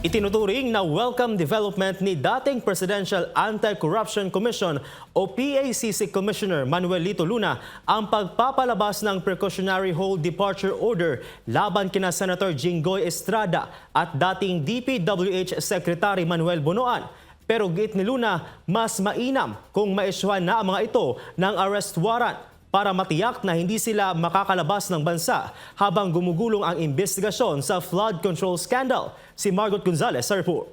Itinuturing na welcome development ni dating Presidential Anti-Corruption Commission o PACC Commissioner Manuel Lito Luna ang pagpapalabas ng precautionary hold departure order laban kina Senator Jinggoy Estrada at dating DPWH Secretary Manuel Bonoan. Pero giit ni Luna, mas mainam kung maisyuhan na ang mga ito ng arrest warrant para matiyak na hindi sila makakalabas ng bansa habang gumugulong ang investigasyon sa flood control scandal. Si Margot Gonzalez sa report.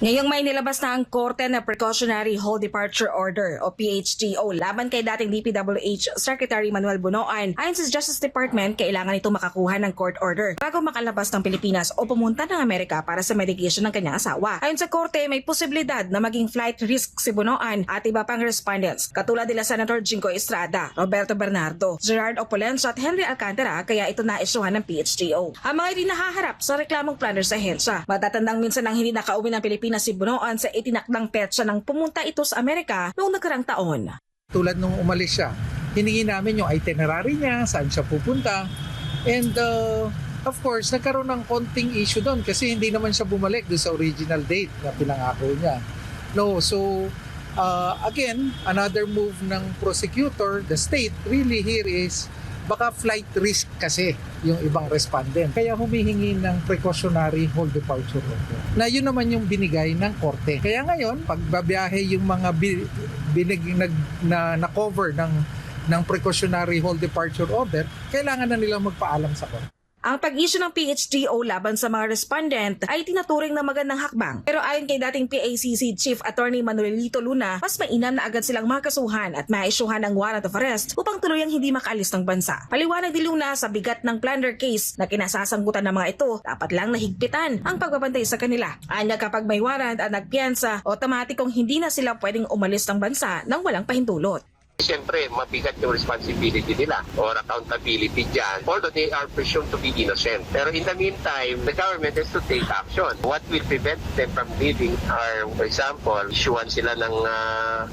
Ngayong may nilabas na ang Korte na Precautionary Hold Departure Order o PHDO laban kay dating DPWH Secretary Manuel Bonoan. Ayon sa Justice Department, kailangan ito makakuha ng court order bago makalabas ng Pilipinas o pumunta ng Amerika para sa medication ng kanyang asawa. Ayon sa Korte, may posibilidad na maging flight risk si Bonoan at iba pang respondents katulad nila Senator Jinggoy Estrada, Roberto Bernardo, Gerard Opulencio at Henry Alcantara, kaya ito naisyuhan ng PHDO. Ang mga hindi nahaharap sa reklamong planner sa ahensya. Matatandang minsan ang hindi nakauwi ng Pilipinas si Bonoan sa itinakdang petsa nang pumunta ito sa Amerika noong nakarang taon. Tulad nung umalis siya, hiningi namin yung itinerary niya, saan siya pupunta. And of course, nagkaroon ng konting issue doon kasi hindi naman siya bumalik doon sa original date na pinangako niya. No, so again, another move ng prosecutor, the state, really here is baka flight risk kasi yung ibang respondent. Kaya humihingi ng precautionary hold departure order. Na yun naman yung binigay ng korte. Kaya ngayon, pag babiyahe yung mga na-cover ng precautionary hold departure order, kailangan na nilang magpaalam sa korte. Ang pag-issue ng PHDO laban sa mga respondent ay tinaturing na magandang hakbang. Pero ayon kay dating PACC Chief Attorney Manuel Lito Luna, mas mainam na agad silang makasuhan at maisyuhan ng warrant of arrest upang tuluyang hindi makaalis ng bansa. Paliwanag ni Luna, sa bigat ng plunder case na kinasasangkutan ng mga ito, dapat lang nahigpitan ang pagbabantay sa kanila. Anya, kapag may warrant at nagpiyansa, otomatikong hindi na sila pwedeng umalis ng bansa nang walang pahintulot. Siyempre, mabigat yung responsibility nila or accountability dyan, although they are presumed to be innocent. Pero in the meantime, the government has to take action. What will prevent them from leaving are, for example, issuean sila ng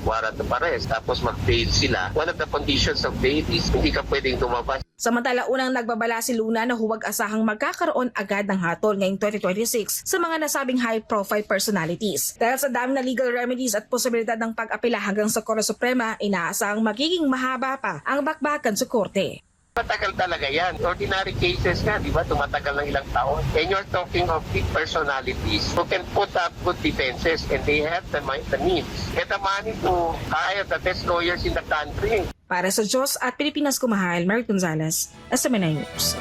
warrant of arrest, tapos mag-bail sila. One of the conditions of bail is hindi ka pwedeng lumabas. Samantala, unang nagbabala si Luna na huwag asahang magkakaroon agad ng hatol ngayong 2026 sa mga nasabing high-profile personalities. Dahil sa dami na legal remedies at posibilidad ng pag-apela hanggang sa Korte Suprema, inaasahang magiging mahaba pa ang bakbakan sa korte. Matagal talaga yan. Ordinary cases nga, di ba? Tumatagal ng ilang taon. And you're talking of big personalities who can put up good defenses and they have the means. Get the money to hire the best lawyers in the country. Para sa Diyos at Pilipinas Kumahal, Margot Gonzalez, SMNI News.